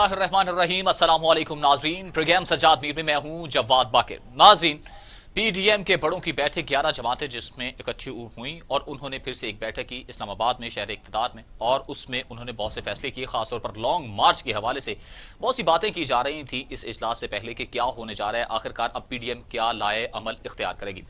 اللہ الرحمن الرحیم۔ السلام علیکم ناظرین، پروگرام سجاد میر میں میں ہوں جواد باقر۔ ناظرین، پی ڈی ایم کے بڑوں کی بیٹھک 11 جماعتیں جس میں اکٹھی ہوئیں اور انہوں نے پھر سے ایک بیٹھک کی اسلام آباد میں شہر اقتدار میں، اور اس میں انہوں نے بہت سے فیصلے کیے، خاص طور پر لانگ مارچ کے حوالے سے بہت سی باتیں کی جا رہی تھیں اس اجلاس سے پہلے کہ کیا ہونے جا رہا ہے، آخرکار اب پی ڈی ایم کیا لائے عمل اختیار کرے گی۔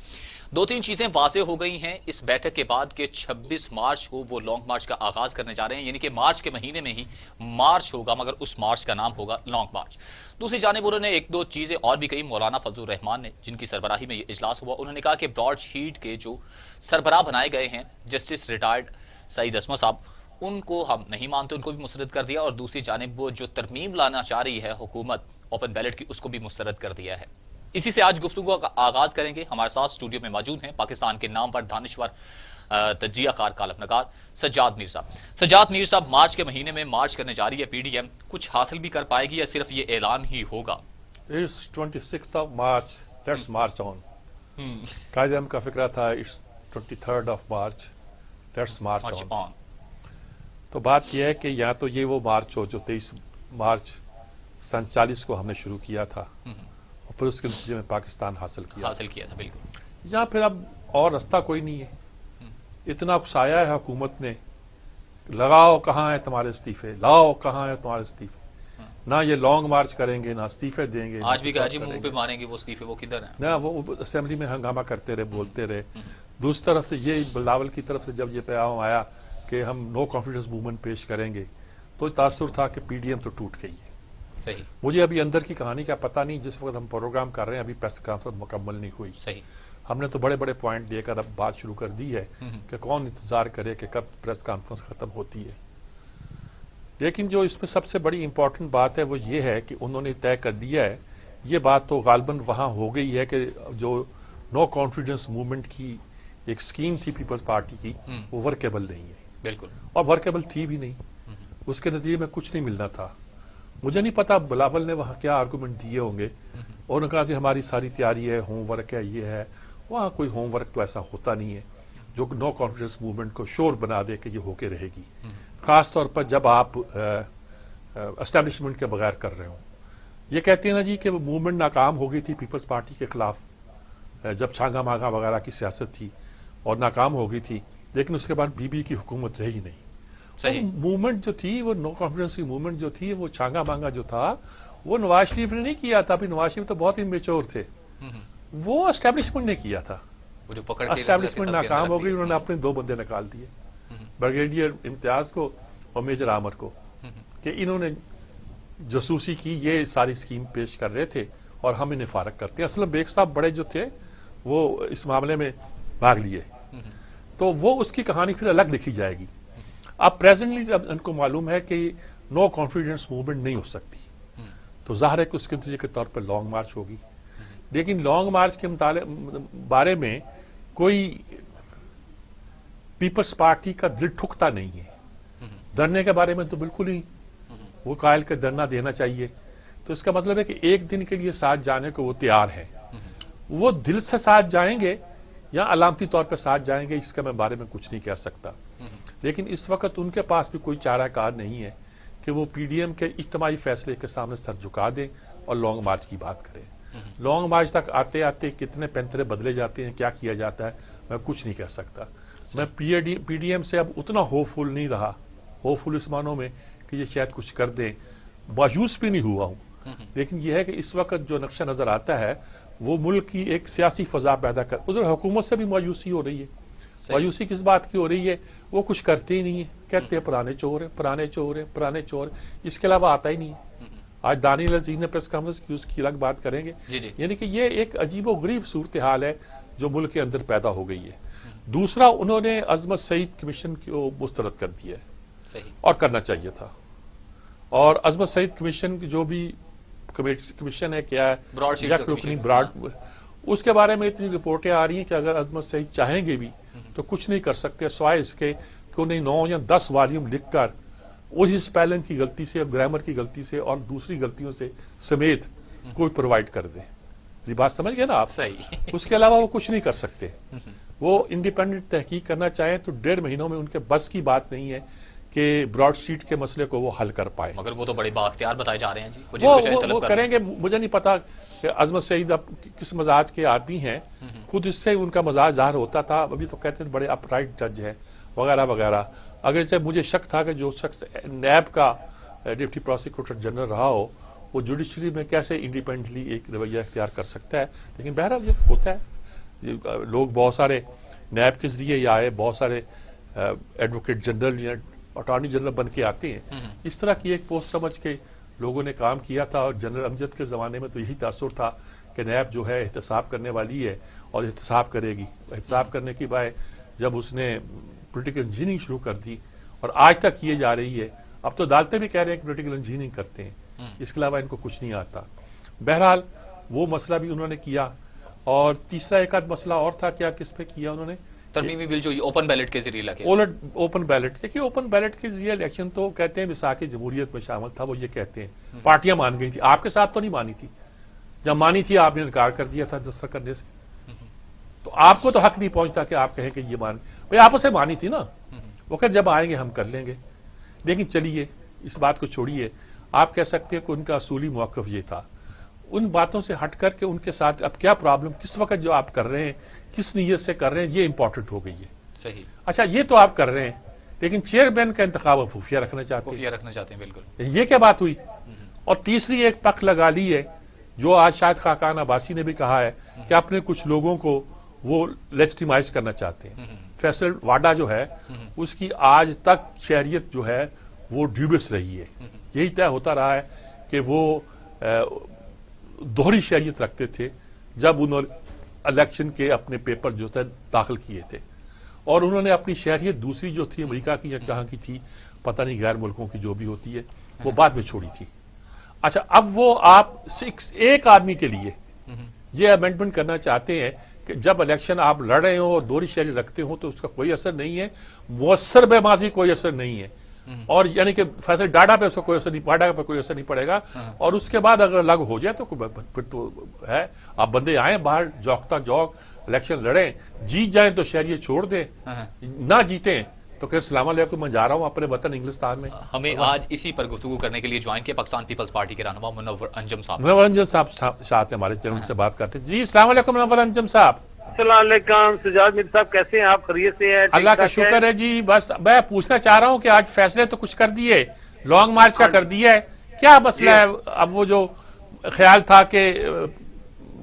دو تین چیزیں واضح ہو گئی ہیں اس بیٹھک کے بعد کہ 26 مارچ کو وہ لانگ مارچ کا آغاز کرنے جا رہے ہیں، یعنی کہ مارچ کے مہینے میں ہی مارچ ہوگا، مگر اس مارچ کا نام ہوگا لانگ مارچ۔ دوسری جانب انہوں نے ایک دو چیزیں اور بھی کہی۔ مولانا فضل الرحمان نے، جن کی سربراہی میں یہ اجلاس ہوا، انہوں نے کہا کہ براڈ شیٹ کے جو سربراہ بنائے گئے ہیں جسٹس ریٹائرڈ سعید عصمت صاحب، ان کو ہم نہیں مانتے، ان کو بھی مسترد کر دیا، اور دوسری جانب وہ جو ترمیم لانا چاہ رہی ہے حکومت اوپن بیلٹ کی، اس کو بھی مسترد کر دیا ہے۔ اسی سے آج گفتگو کا آغاز کریں گے۔ ہمارے ساتھ اسٹوڈیو میں موجود ہیں پاکستان کے نام پر دانشور تجزیہ کار کالم نگار سجاد میر صاحب۔ سجاد میر صاحب، مارچ کے مہینے میں مارچ کرنے جا رہی ہے پی ڈی ایم، کچھ حاصل بھی کر پائے گی یا صرف یہ اعلان ہی ہوگا؟ It's 26th of March, let's march on. Quaid Azam کا فکرہ تھا it's 23rd of March, let's march on. تو بات یہ ہے کہ یا تو یہ وہ مارچ ہو جو 23 مارچ سن 40 کو ہم نے شروع کیا تھا اور پھر اس کے نتیجے میں پاکستان حاصل کیا تھا، بالکل، یا پھر اب اور رستہ کوئی نہیں ہے۔ اتنا اکسایا ہے حکومت نے، لگاؤ کہاں ہے تمہارے استعفے، لاؤ کہاں ہے تمہارے استعفے، نہ یہ لانگ مارچ کریں گے، نہ استعفے دیں گے، آج بھی کہا جی منہ پہ ماریں گے وہ استعفے، وہ کدھر ہیں؟ نہ وہ اسمبلی میں ہنگامہ کرتے رہے، بولتے رہے۔ دوسری طرف سے یہ بلاول کی طرف سے جب یہ پیغام آیا کہ ہم نو کانفیڈنس موومنٹ پیش کریں گے تو تاثر تھا کہ پی ڈی ایم تو ٹوٹ گئی ہے۔ صحیح، مجھے ابھی اندر کی کہانی کا پتہ نہیں، جس وقت ہم پروگرام کر رہے ہیں ابھی پریس کانفرنس مکمل نہیں ہوئی۔ صحیح، ہم نے تو بڑے بڑے پوائنٹ دے کر اب بات شروع کر دی ہے کہ کون انتظار کرے کہ کب پریس کانفرنس ختم ہوتی ہے۔ لیکن جو اس میں سب سے بڑی امپورٹنٹ بات ہے وہ یہ ہے کہ انہوں نے طے کر دیا ہے، یہ بات تو غالباً وہاں ہو گئی ہے کہ جو نو کانفیڈنس موومنٹ کی ایک سکیم تھی پیپلز پارٹی کی، وہ ورکیبل نہیں ہے، بالکل، اور ورکیبل تھی بھی نہیں۔ اس کے نتیجے میں کچھ نہیں ملنا تھا۔ مجھے نہیں پتا بلاول نے وہاں کیا آرگومنٹ دیے ہوں گے، اور انہوں نے کہا کہ ہماری ساری تیاری ہے، ہوم ورک ہے، یہ ہے۔ وہاں کوئی ہوم ورک تو ایسا ہوتا نہیں ہے جو نو کانفیڈنس موومنٹ کو شور بنا دے کہ یہ ہو کے رہے گی، خاص طور پر جب آپ اسٹیبلشمنٹ کے بغیر کر رہے ہوں۔ یہ کہتے ہیں نا جی کہ وہ موومنٹ ناکام ہو گئی تھی پیپلز پارٹی کے خلاف، جب چھانگا مانگا وغیرہ کی سیاست تھی اور ناکام ہو گئی تھی، لیکن اس کے بعد بی بی کی حکومت رہی نہیں۔ موومنٹ جو تھی وہ نو کانفیڈنس کی موومنٹ جو تھی، وہ چھانگا مانگا جو تھا وہ نواز شریف نے نہیں کیا تھا، ابھی نواز شریف تو بہت ہی میچور تھے، وہ اسٹیبلشمنٹ نے کیا تھا۔ اسٹیبلشمنٹ ناکام ہو گئی، انہوں نے اپنے دو بندے نکال دیے، بریگیڈیئر امتیاز کو اور میجر عامر کو، کہ انہوں نے جاسوسی کی، یہ ساری سکیم پیش کر رہے تھے اور ہم انہیں فارغ کرتے ہیں۔ اصل بیگ صاحب بڑے جو تھے وہ اس معاملے میں بھاگ لیے، تو وہ اس کی کہانی پھر الگ لکھی جائے گی۔ اب پریزنٹلی جب ان کو معلوم ہے کہ نو کانفیڈنس موومنٹ نہیں ہو سکتی، تو ظاہر ہے کہ اس کے نتیجے کے طور پر لانگ مارچ ہوگی۔ لیکن لانگ مارچ کے بارے میں کوئی پیپلز پارٹی کا دل ٹھکتا نہیں ہے۔ دھرنے کے بارے میں تو بالکل ہی وہ قائل کہ دھرنا دینا چاہیے، تو اس کا مطلب ہے کہ ایک دن کے لیے ساتھ جانے کو وہ تیار ہے۔ وہ دل سے ساتھ جائیں گے یا علامتی طور پہ ساتھ جائیں گے، اس کا میں بارے میں کچھ نہیں کہہ سکتا، لیکن اس وقت ان کے پاس بھی کوئی چارہ کار نہیں ہے کہ وہ پی ڈی ایم کے اجتماعی فیصلے کے سامنے سر جھکا دیں اور لانگ مارچ کی بات کریں۔ لانگ مارچ تک آتے آتے کتنے پینترے بدلے جاتے ہیں، کیا کیا جاتا ہے، میں کچھ نہیں کہہ سکتا۔ میں پی ڈی ایم سے اب اتنا ہوپ فل نہیں رہا، ہوپ فل اس معنوں میں کہ یہ شاید کچھ کر دیں، مایوس بھی نہیں ہوا ہوں، لیکن یہ ہے کہ اس وقت جو نقشہ نظر آتا ہے وہ ملک کی ایک سیاسی فضا پیدا کر، ادھر حکومت سے بھی مایوسی ہو رہی ہے۔ مایوسی کس بات کی ہو رہی ہے؟ وہ کچھ کرتے ہی نہیں ہے، کہتے ہیں پرانے چور ہیں، پرانے چور ہیں، پرانے چور ہیں، اس کے علاوہ آتا ہی نہیں ہے۔ آج دانیال عزیز نے پریس کانفرنس کی، اس کی الگ بات کریں گے، یعنی کہ یہ ایک عجیب و غریب صورتحال ہے جو ملک کے اندر پیدا ہو گئی ہے۔ دوسرا، انہوں نے عظمت سعید کمیشن کو مسترد کر دیا ہے، اور کرنا چاہیے تھا۔ اور عظمت سعید کمیشن کی جو بھی کمیشن ہے، کیا ہے، اس کے بارے میں اتنی رپورٹیں آ رہی ہیں کہ اگر عظمت سعید چاہیں گے بھی تو کچھ نہیں کر سکتے سوائے اس کے کہ انہیں 9 یا 10 والیوم لکھ کر وہی اسپیلنگ کی غلطی سے، گرامر کی غلطی سے اور دوسری غلطیوں سے سمیت کوئی پرووائڈ کر دیں۔ یہ بات سمجھ گئے نا آپ؟ اس کے علاوہ وہ کچھ نہیں کر سکتے۔ وہ انڈیپینڈنٹ تحقیق کرنا چاہیں تو 1.5 مہینوں میں ان کے بس کی بات نہیں ہے کہ براڈ اسٹریٹ کے مسئلے کو وہ حل کر پائے. مگر وہ تو بڑے بااختیار بتائے جا رہے ہیں جی. وہ جس کو چاہے طلب وہ کر کریں گے. مجھے نہیں پتا کہ عظمت سعید اب کس مزاج کے آدمی ہیں, خود اس سے ان کا مزاج ظاہر ہوتا تھا. ابھی تو کہتے ہیں بڑے اپ رائٹ جج ہیں وغیرہ وغیرہ. اگرچہ مجھے شک تھا کہ جو شخص نیب کا ڈپٹی پروسیکیوٹر جنرل رہا ہو وہ جوڈیشری میں کیسے انڈیپینڈنٹلی ایک رویہ اختیار کر سکتا ہے, لیکن بہرحال یہ ہوتا ہے. لوگ بہت سارے نیب کے ذریعے یا آئے, بہت سارے ایڈوکیٹ جنرل یا اٹارنی جنرل بن کے آتے ہیں. اس طرح کی ایک پوسٹ سمجھ کے لوگوں نے کام کیا تھا. اور جنرل امجد کے زمانے میں تو یہی تاثر تھا کہ نیب جو ہے احتساب کرنے والی ہے اور احتساب کرے گی. احتساب کرنے کی بجائے جب اس نے پولیٹیکل انجینئرنگ شروع کر دی اور آج تک کیے جا رہی ہے, اب تو عدالتیں بھی کہہ رہے ہیں کہ پولیٹیکل انجینئرنگ کرتے ہیں, اس کے علاوہ ان کو کچھ نہیں آتا. بہرحال وہ مسئلہ بھی انہوں نے کیا. اور تیسرا ایک آدھ مسئلہ اور تھا, کیا کس پہ کیا انہوں نے؟ ترمیمی بل جو اوپن بیلٹ کے ذریعے لگے. Open ballot. دیکھیے اوپن بیلٹ کے ذریعے الیکشن تو کہتے ہیں مساق جمہوریت میں شامل تھا. وہ یہ کہتے ہیں پارٹیاں مان گئی تھی, آپ کے ساتھ تو نہیں مانی تھی. جب مانی تھی آپ نے انکار کر دیا تھا دستخط کرنے سے. تو آپ کو تو حق نہیں پہنچتا کہ آپ کہیں کہ یہ مان بھائی آپ اسے مانی تھی نا. وہ کہ جب آئیں گے ہم کر لیں گے. لیکن چلیے اس بات کو چھوڑیے. آپ کہہ سکتے ہیں کہ ان کا اصولی موقف یہ تھا. ان باتوں سے ہٹ کر کے ان کے ساتھ اب کیا پرابلم, کس وقت جو آپ کر رہے ہیں, کس نیت سے کر رہے ہیں, یہ امپورٹنٹ ہو گئی ہے. صحیح. اچھا یہ تو آپ کر رہے ہیں, لیکن چیئرمین کا انتخاب آپ خفیہ رکھنا چاہتے ہیں. خفیہ رکھنا چاہتے ہیں, بالکل. یہ کیا بات ہوئی؟ اور تیسری ایک پک لگا لی ہے جو آج شاید خاقان عباسی نے بھی کہا ہے کہ اپنے کچھ لوگوں کو وہ لیجٹیمائز کرنا چاہتے ہیں. فیصل واڈا جو ہے اس کی آج تک شہریت جو ہے وہ ڈیوبس رہی ہے. یہی طے ہوتا رہا ہے کہ وہ دوہری شہریت رکھتے تھے جب انہوں نے الیکشن کے اپنے پیپر جو تھے داخل کیے تھے, اور انہوں نے اپنی شہریت دوسری جو تھی امریکہ کی یا کہاں کی تھی پتہ نہیں, غیر ملکوں کی جو بھی ہوتی ہے, وہ بعد میں چھوڑی تھی. اچھا اب وہ آپ ایک آدمی کے لیے یہ امینڈمنٹ کرنا چاہتے ہیں کہ جب الیکشن آپ لڑ رہے ہو اور دوہری شہریت رکھتے ہو تو اس کا کوئی اثر نہیں ہے, مؤثر بے ماضی کوئی اثر نہیں ہے. اور یعنی کہ فیصل ڈاٹا پہ اس کا کوئی اثر نہیں, ڈاٹا پہ کوئی اثر نہیں پڑے گا. اور اس کے بعد اگر الگ ہو جائے تو پھر تو ہے, آپ بندے آئیں باہر جوکتا جوک الیکشن لڑیں, جیت جائیں تو شہریت چھوڑ دیں, نہ جیتیں تو کہ السلام علیکم میں جا رہا ہوں اپنے وطن انگلستان میں. ہمیں آج اسی پر گفتگو کرنے کے لیے جوائن کیا پاکستان پیپلز پارٹی کے رہنما منور انجم صاحب. منور انجم صاحب ساتھ ہمارے چینل سے بات کرتے ہیں. جی السلام علیکم منور انجم صاحب. السلام علیکم سجاد میر صاحب, کیسے ہیں آپ؟ خیریت سے ہیں؟ اللہ کا شکر ہے جی. بس میں پوچھنا چاہ رہا ہوں کہ آج فیصلے تو کچھ کر دیے, لانگ مارچ کا کر دیا ہے, کیا مسئلہ ہے؟ اب وہ جو خیال تھا کہ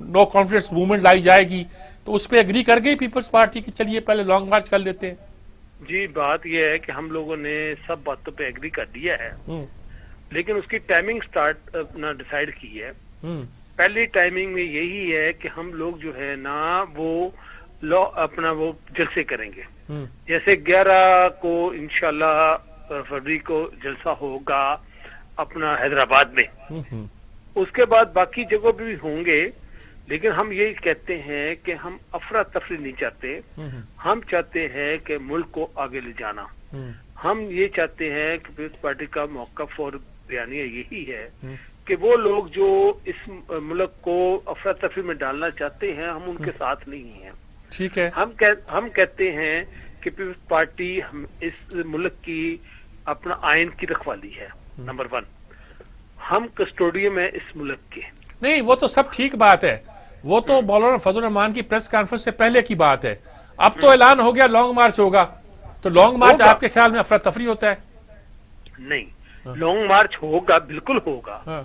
نو کانفیڈنس موومنٹ لائی جائے گی تو اس پہ اگری کر گئی پیپلز پارٹی کی, چلیے پہلے لانگ مارچ کر لیتے ہیں. جی بات یہ ہے کہ ہم لوگوں نے سب باتوں پہ ایگری کر دیا ہے, لیکن اس کی ٹائمنگ سٹارٹ اپنا ڈیسائیڈ کی ہے. پہلی ٹائمنگ میں یہی ہے کہ ہم لوگ جو ہے نا وہ اپنا وہ جلسے کریں گے. جیسے 11 کو انشاءاللہ فروری کو جلسہ ہوگا اپنا حیدرآباد میں, اس کے بعد باقی جگہوں پہ بھی ہوں گے. لیکن ہم یہی کہتے ہیں کہ ہم افراتفری نہیں چاہتے, ہم چاہتے ہیں کہ ملک کو آگے لے جانا. ہم یہ چاہتے ہیں کہ پیپلز پارٹی کا موقف اور بیانیہ یہی ہے کہ وہ لوگ جو اس ملک کو افراتفری میں ڈالنا چاہتے ہیں ہم ان کے ساتھ نہیں ہیں. ٹھیک ہے. ہم کہتے ہیں کہ پیپلز پارٹی اس ملک کی اپنا آئین کی رکھوالی ہے. نمبر 1, ہم کسٹوڈیم ہیں اس ملک کے. نہیں وہ تو سب ٹھیک بات ہے, وہ تو مولانا فضل الرحمان کی پریس کانفرنس سے پہلے کی بات ہے. اب تو اعلان ہو گیا لانگ مارچ ہوگا, تو لانگ مارچ آپ کے خیال میں افراتفری ہوتا ہے؟ نہیں, لانگ مارچ ہوگا, بالکل ہوگا.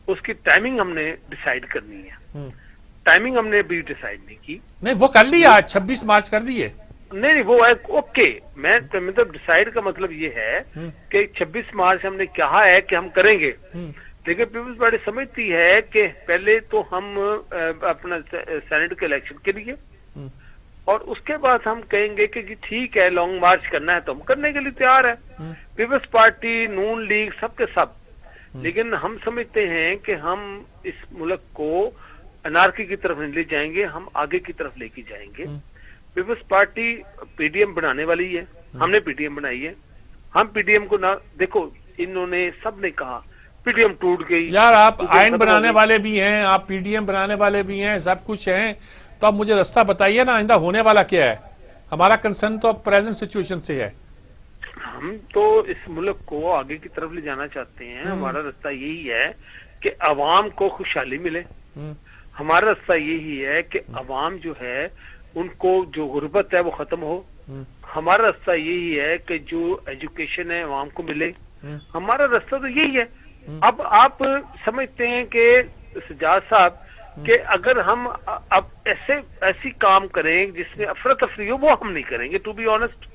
اس کی ٹائمنگ ہم نے ڈیسائیڈ کرنی ہے. ٹائمنگ ہم نے بھی ڈیسائیڈ نہیں کی. نہیں وہ کر لی, آج 26 مارچ کر دیے. نہیں وہ اوکے, میں مطلب ڈیسائیڈ کا مطلب یہ ہے کہ 26 مارچ ہم نے کہا ہے کہ ہم کریں گے. لیکن پیپلز پارٹی سمجھتی ہے کہ پہلے تو ہم اپنا سینٹ کے الیکشن کے لیے, اور اس کے بعد ہم کہیں گے کہ ٹھیک ہے لانگ مارچ کرنا ہے تو ہم کرنے کے لیے تیار ہے. پیپلز پارٹی, نون لیگ, سب کے سب. لیکن ہم سمجھتے ہیں کہ ہم اس ملک کو انارکی کی طرف نہیں لے جائیں گے, ہم آگے کی طرف لے کے جائیں گے. Peoples Party P D M بنانے والی ہے, ہم نے پی ڈی ایم بنائی ہے. ہم پی ڈی ایم کو نہ دیکھو, انہوں نے سب نے کہا پی ڈی ایم ٹوٹ گئی. یار آپ آئین بنانے والے بھی ہیں, آپ پی ڈی ایم بنانے والے بھی ہیں, سب کچھ ہیں, تو اب مجھے رستہ بتائیے نا آئندہ ہونے والا کیا ہے. ہمارا کنسرن تو اب پریزنٹ سچویشن سے ہے. ہم تو اس ملک کو آگے کی طرف لے جانا چاہتے ہیں. ہمارا راستہ یہی ہے کہ عوام کو خوشحالی ملے. ہمارا راستہ یہی ہے کہ عوام جو ہے ان کو جو غربت ہے وہ ختم ہو. ہمارا راستہ یہی ہے کہ جو ایجوکیشن ہے عوام کو ملے. ہمارا راستہ تو یہی ہے. اب آپ سمجھتے ہیں کہ سجاد صاحب کہ اگر ہم اب ایسی کام کریں جس میں افراتفری ہو وہ ہم نہیں کریں گے. ٹو بی آنےسٹ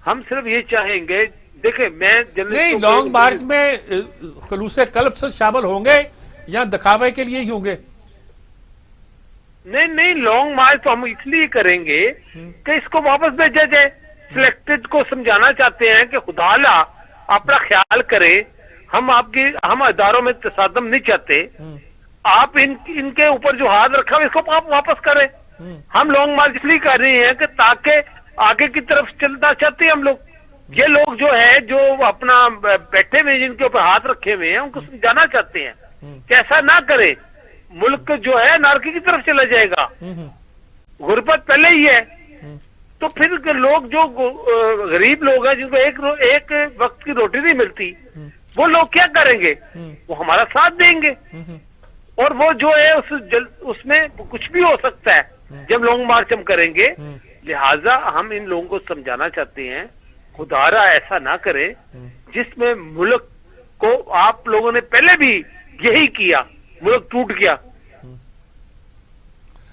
ہم صرف یہ چاہیں گے. دیکھیں میں نہیں لانگ مارچ میں خلوص قلب سے شامل ہوں گے یا دکھاوے کے لیے ہی ہوں گے؟ نہیں لانگ مارچ تو ہم اس لیے کریں گے کہ اس کو واپس بھیجا جائے. سلیکٹڈ کو سمجھانا چاہتے ہیں کہ خدا لا اپنا خیال کرے. ہم اداروں میں تصادم نہیں چاہتے. آپ ان کے اوپر جو ہاتھ رکھا ہے اس کو آپ واپس کریں. ہم لانگ مارچ اس لیے کر رہے ہیں کہ تاکہ آگے کی طرف چلنا چاہتے ہیں ہم لوگ. یہ لوگ جو ہے جو اپنا بیٹھے ہوئے جن کے اوپر ہاتھ رکھے ہوئے ہیں ان کو سمجھانا چاہتے ہیں کہ ایسا نہ کرے. ملک جو ہے نارکی کی طرف چلا جائے گا. غربت پہلے ہی ہے. تو پھر لوگ جو غریب لوگ ہیں جن کو ایک وقت کی روٹی نہیں ملتی وہ لوگ کیا کریں گے؟ وہ ہمارا ساتھ دیں گے. اور وہ جو ہے اس میں کچھ بھی ہو سکتا ہے جب لانگ مارچ ہم کریں گے. لہٰذا ہم ان لوگوں کو سمجھانا چاہتے ہیں خدارا ایسا نہ کرے جس میں ملک کو آپ لوگوں نے پہلے بھی یہی کیا. ملک ٹوٹ گیا.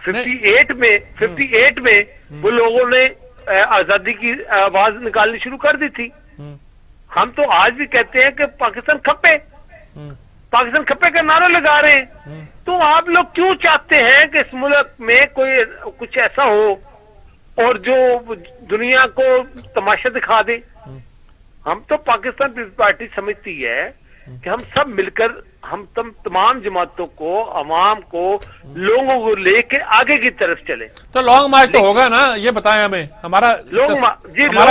58 میں وہ لوگوں نے آزادی کی آواز نکالنی شروع کر دی تھی. ہم تو آج بھی کہتے ہیں کہ پاکستان کھپے کا نعرہ لگا رہے ہیں. تو آپ لوگ کیوں چاہتے ہیں کہ اس ملک میں کوئی کچھ ایسا ہو اور جو دنیا کو تماشا دکھا دے؟ ہم تو پاکستان پیپلز پارٹی سمجھتی ہے کہ ہم سب مل کر ہم تمام جماعتوں کو عوام کو لوگوں کو لے کے آگے کی طرف چلے. تو لانگ مارچ تو ہوگا نا، یہ بتائیں ہمیں. ہمارا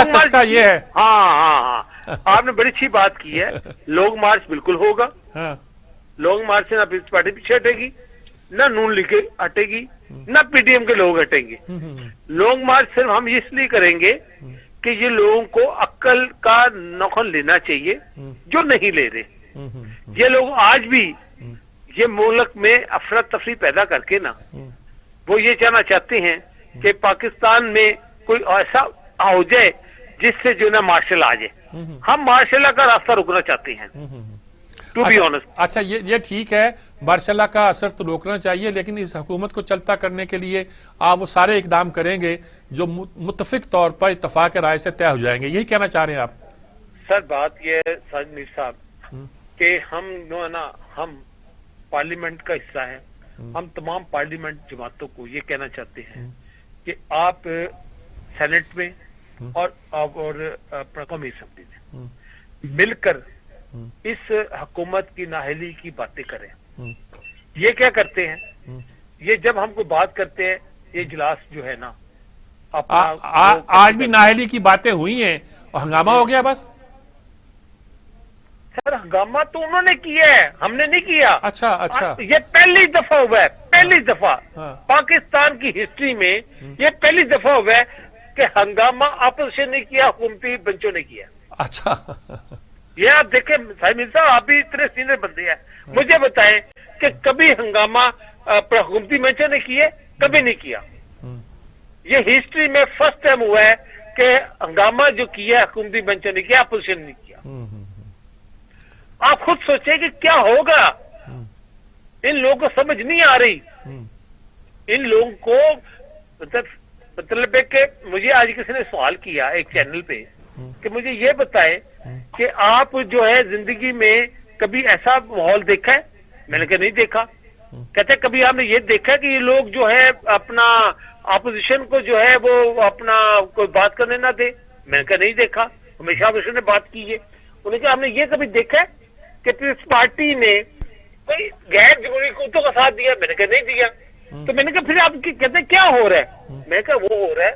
چسکا یہ ہے. ہاں آپ نے بڑی اچھی بات کی ہے. لانگ مارچ بالکل ہوگا. لانگ مارچ سے نہ پیپلز پارٹی پیچھے ہٹے گی، نہ نون لیگ ہٹے گی، نہ پی ڈی ایم کے لوگ ہٹیں گے. لانگ مارچ صرف ہم اس لیے کریں گے کہ یہ لوگوں کو عقل کا نوخن لینا چاہیے جو نہیں لے رہے. یہ لوگ آج بھی یہ ملک میں افراتفری پیدا کر کے نا وہ یہ چاہنا چاہتے ہیں کہ پاکستان میں کوئی ایسا ہو جائے جس سے جو نا مارشل آ جائے. ہم مارشل کا راستہ روکنا چاہتے ہیں. To be honest. اچھا یہ ٹھیک ہے، مارشل کا اثر تو روکنا چاہیے، لیکن اس حکومت کو چلتا کرنے کے لیے آپ وہ سارے اقدام کریں گے جو متفق طور پر اتفاق رائے سے طے ہو جائیں گے. یہی کہنا چاہ رہے ہیں آپ؟ سر بات یہ ہے ساجد میر صاحب کہ ہم پارلیمنٹ کا حصہ ہیں. ہم تمام پارلیمنٹ جماعتوں کو یہ کہنا چاہتے ہیں کہ آپ سینٹ میں اور قومی اسمبلی میں مل کر اس حکومت کی نااہلی کی باتیں کریں. یہ کیا کرتے ہیں؟ یہ جب ہم کو بات کرتے ہیں یہ اجلاس جو ہے نا آج بھی نااہلی کی باتیں ہوئی ہیں اور ہنگامہ ہو گیا. بس سر ہنگامہ تو انہوں نے کیا ہے، ہم نے نہیں کیا. اچھا یہ پہلی دفعہ ہوا ہے. پہلی دفعہ پاکستان کی ہسٹری میں یہ پہلی دفعہ ہوا ہے کہ ہنگامہ اپوزیشن نے کیا، حکومتی بنچوں نے کیا. اچھا یہ آپ دیکھیں صاحب مرزا، آپ بھی اتنے سینئر بندے ہیں، مجھے بتائیں کہ کبھی ہنگامہ حکومتی بنچوں نے کیے؟ کبھی نہیں کیا. یہ ہسٹری میں فرسٹ ٹائم ہوا ہے کہ ہنگامہ جو کیا حکومتی بنچوں نے کیا، اپوزیشن نے کیا. آپ خود سوچیں کہ کیا ہوگا. ان لوگوں کو سمجھ نہیں آ رہی. ان لوگوں کو مطلب ہے کہ مجھے آج کسی نے سوال کیا ایک چینل پہ کہ مجھے یہ بتائیں کہ آپ جو ہے زندگی میں کبھی ایسا ماحول دیکھا ہے؟ میں نے کہا نہیں دیکھا. کہتے کبھی آپ نے یہ دیکھا کہ یہ لوگ جو ہے اپنا اپوزیشن کو جو ہے وہ اپنا کوئی بات کرنے نہ دے؟ میں نے کہا نہیں دیکھا. ہمیشہ اپوزیشن نے بات کی ہے. انہوں نے کہا ہم نے یہ کبھی دیکھا ہے کہ پیپلز پارٹی نے کوئی غیر جمہوری قوتوں کا ساتھ دیا؟ میں نے کہا نہیں دیا. تو میں نے کہا پھر آپ کہتے ہیں کیا ہو رہا ہے؟ میں نے کہا وہ ہو رہا ہے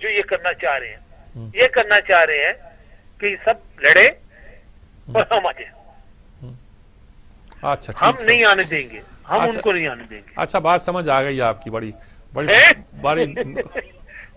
جو یہ کرنا چاہ رہے ہیں. یہ کرنا چاہ رہے ہیں کہ سب لڑے اور ہم آ جائیں. اچھا ہم نہیں آنے دیں گے، ہم ان کو نہیں آنے دیں گے. اچھا بات سمجھ آ گئی آپ کی. بڑی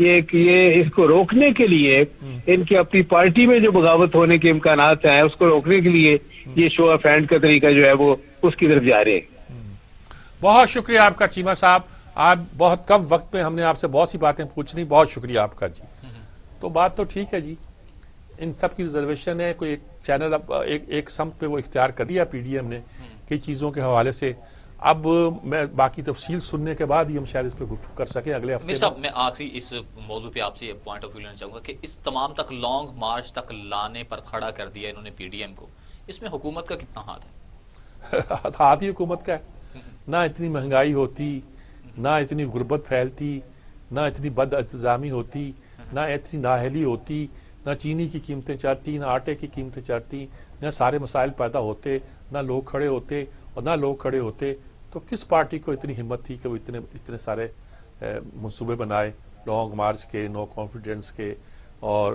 یہ کہ یہ اس کو روکنے کے لیے ان کی اپنی پارٹی میں جو بغاوت ہونے کے امکانات ہیں اس کو روکنے کے لیے یہ شو آف ہینڈ کا طریقہ جو ہے وہ اس کی طرف جا رہے ہیں. بہت شکریہ آپ کا چیمہ صاحب. آپ بہت کم وقت میں ہم نے آپ سے بہت سی باتیں پوچھنی. بہت شکریہ آپ کا جی. تو بات تو ٹھیک ہے جی, ان سب کی ریزرویشن ہے. کوئی ایک چینل ایک سمت پہ وہ اختیار کر لیا پی ڈی ایم نے کئی چیزوں کے حوالے سے. اب میں باقی تفصیل سننے کے بعد ہی ہم شاید اس پہ گفتگو کر سکیں اگلے ہفتے. صاحب میں آخری اس موضوع پہ آپ سے پوائنٹ آف ویو لینا چاہوں گا کہ اس تمام تک لانگ مارچ تک لانے پر کھڑا کر دیا انہوں نے پی ڈی ایم کو, اس میں حکومت کا کتنا ہاتھ ہے؟ ہاتھ ہی حکومت کا ہے. نہ اتنی مہنگائی ہوتی, نہ اتنی غربت پھیلتی, نہ اتنی بد انتظامی ہوتی, نہ اتنی نااہلی ہوتی, نہ چینی کی قیمتیں چڑھتی, نہ آٹے کی قیمتیں چڑھتی, نہ سارے مسائل پیدا ہوتے, نہ لوگ کھڑے ہوتے, اور نہ لوگ کھڑے ہوتے تو کس پارٹی کو اتنی ہمت تھی کہ وہ اتنے سارے منصوبے بنائے, لانگ مارچ کے, نو کانفیڈنس کے, اور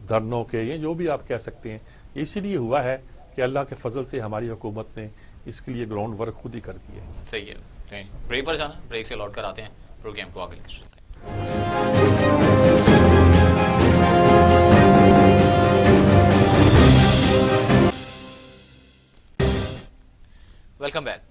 دھرنوں کے, یہ جو بھی آپ کہہ سکتے ہیں. اسی لیے ہوا ہے کہ اللہ کے فضل سے ہماری حکومت نے اس کے لیے گراؤنڈ ورک خود ہی کر دیا ہے. صحیح ہے. بریک پر جانا, بریک سے لوٹ کر آتے ہیں, پروگرام کو آگے لے چلتے ہیں. Welcome back.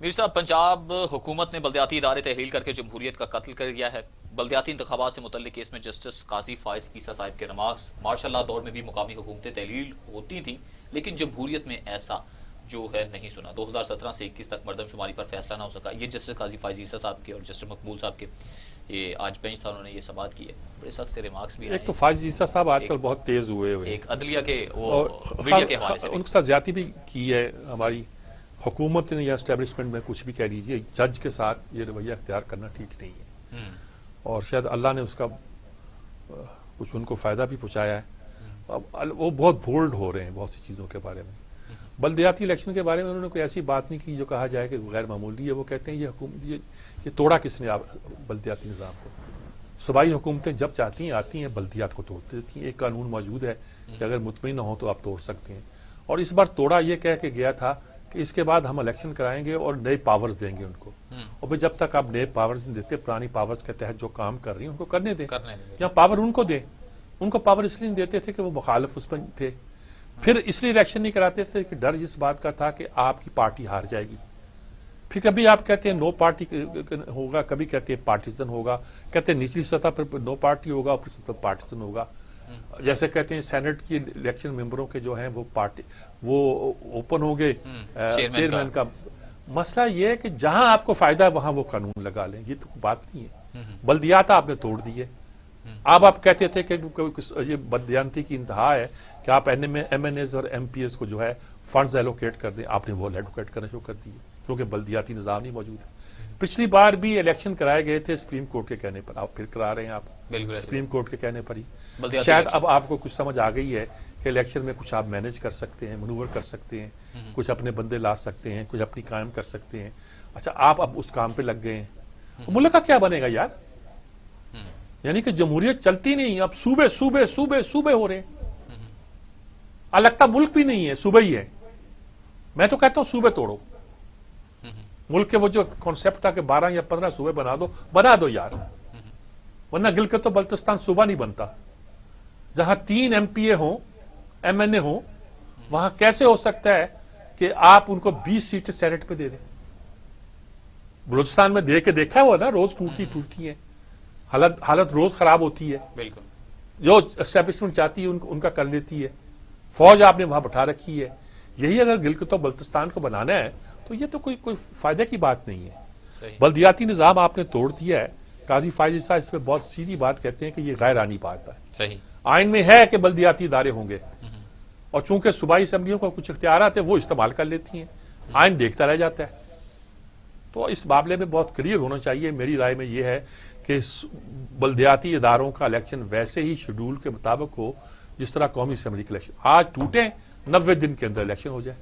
میر صاحب, پنجاب حکومت نے بلدیاتی ادارے تحلیل کر کے جمہوریت کا قتل کر دیا ہے. بلدیاتی انتخابات سے متعلق کیس میں جسٹس قاضی فائز عیسیٰ صاحب کے ریمارکس, مارشاء اللہ دور میں بھی مقامی حکومتیں تحلیل ہوتی تھیں لیکن جمہوریت میں ایسا جو ہے نہیں سنا. 2017 سے 21 تک مردم شماری پر فیصلہ نہ ہو سکا. یہ جسٹس قاضی فائز عیسیٰ صاحب کے اور جسٹس مقبول صاحب کے یہ آج بینچ تھا, انہوں نے یہ سوال کی ہے. بڑے سخت سے ریمارکس بھی. ایک تو فائز عیسیٰ صاحب آج کل بہت تیز ہوئے, ایک عدلیہ کے وہ میڈیا کے حوالے سے ان کے ساتھ زیادتی بھی کی ہے ہماری حکومت نے یا اسٹیبلشمنٹ میں. کچھ بھی کہہ لیجیے, جج کے ساتھ یہ رویہ اختیار کرنا ٹھیک نہیں ہے, اور شاید اللہ نے اس کا کچھ ان کو فائدہ بھی پہنچایا ہے. وہ بہت بولڈ ہو رہے ہیں بہت سی چیزوں کے بارے میں. بلدیاتی الیکشن کے بارے میں انہوں نے کوئی ایسی بات نہیں کی جو کہا جائے کہ غیر معمولی ہے. وہ کہتے ہیں یہ حکومت یہ توڑا کس نے بلدیاتی نظام کو. صوبائی حکومتیں جب چاہتی ہیں آتی ہیں, بلدیات کو توڑ دیتی ہیں. ایک قانون موجود ہے کہ اگر مطمئن نہ ہو تو آپ توڑ سکتے ہیں, اور اس بار توڑا یہ کہہ کے گیا تھا کہ اس کے بعد ہم الیکشن کرائیں گے اور نئے پاورز دیں گے ان کو. اور پھر جب تک آپ نئے پاورز نہیں دیتے, پرانی پاورز کے تحت جو کام کر رہی ہیں ان کو کرنے دیں, یا پاور ان کو دیں. ان کو پاور اس لیے نہیں دیتے تھے کہ وہ مخالف اس میں تھے, پھر اس لیے الیکشن نہیں کراتے تھے کہ ڈر اس بات کا تھا کہ آپ کی پارٹی ہار جائے گی. پھر کبھی آپ کہتے ہیں نو پارٹی ہوگا, کبھی کہتے ہیں پارٹیزن ہوگا, کہتے ہیں نچلی سطح پر نو پارٹی ہوگا, اوپری سطح پر پارٹیزن ہوگا. جیسے کہتے ہیں سینٹ کی الیکشن ممبروں کے جو ہیں وہ پارٹی وہ اوپن ہو گئے چیئرمین کا. مسئلہ یہ ہے کہ جہاں آپ کو فائدہ ہے وہاں وہ قانون لگا لیں, یہ تو بات نہیں ہے. بلدیات آپ نے توڑ دی ہے. اب آپ کہتے تھے کہ یہ بددیانتی کی انتہا ہے کہ آپ ایم این ایز اور ایم پی ایز کو جو ہے فنڈز ایلوکیٹ کر دیں. آپ نے وہ ایلوکیٹ کرنا شروع کر دی کیونکہ بلدیاتی نظام نہیں موجود ہے. پچھلی بار بھی الیکشن کرائے گئے تھے سپریم کورٹ کے کہنے پر, آپ پھر کرا رہے ہیں آپ سپریم کورٹ کے کہنے پر ہی. شاید اب آپ کو کچھ سمجھ آ گئی ہے کہ الیکشن میں کچھ آپ مینج کر سکتے ہیں, منور کر سکتے ہیں, کچھ اپنے بندے لا سکتے ہیں, کچھ اپنی قائم کر سکتے ہیں. اچھا, آپ اب اس کام پہ لگ گئے ہیں, ملک کا کیا بنے گا یار؟ یعنی کہ جمہوریت چلتی نہیں, اب صوبے صوبے صوبے صوبے ہو رہے ہیں. لگتا ملک بھی نہیں ہے, صوبے ہی ہے. میں تو کہتا ہوں صوبے توڑو. ملک کے وہ جو کانسیپٹ تھا کہ 12 یا 15 صوبے بنا دو یار, ورنہ گلگت و بلتستان صوبہ نہیں بنتا. جہاں 3 ایم پی اے ہوں, ایم این اے ہوں, وہاں کیسے ہو سکتا ہے کہ آپ ان کو 20 سیٹیں سینٹ پہ دے دیں؟ بلوچستان میں دے کے دیکھا ہوا نا, روز ٹوٹتی ہیں, حالت روز خراب ہوتی ہے. بالکل جو اسٹیبلشمنٹ چاہتی ہے ان کا کر لیتی ہے. فوج آپ نے وہاں بٹھا رکھی ہے. یہی اگر گلگت و بلتستان کو بنانا ہے تو یہ تو کوئی فائدے کی بات نہیں ہے. بلدیاتی نظام آپ نے توڑ دیا ہے. قاضی فائز عیسیٰ اس پہ بہت سیدھی بات کہتے ہیں کہ یہ غیر آئینی بات ہے. صحیح, آئین میں ہے کہ بلدیاتی ادارے ہوں گے, اور چونکہ صوبائی اسمبلیوں کو کچھ اختیارات ہیں وہ استعمال کر لیتی ہیں, آئین دیکھتا رہ جاتا ہے. تو اس معاملے میں بہت کلیئر ہونا چاہیے. میری رائے میں یہ ہے کہ بلدیاتی اداروں کا الیکشن ویسے ہی شیڈول کے مطابق ہو جس طرح قومی اسمبلی کا الیکشن. آج ٹوٹیں, 90 دن کے اندر الیکشن ہو جائے.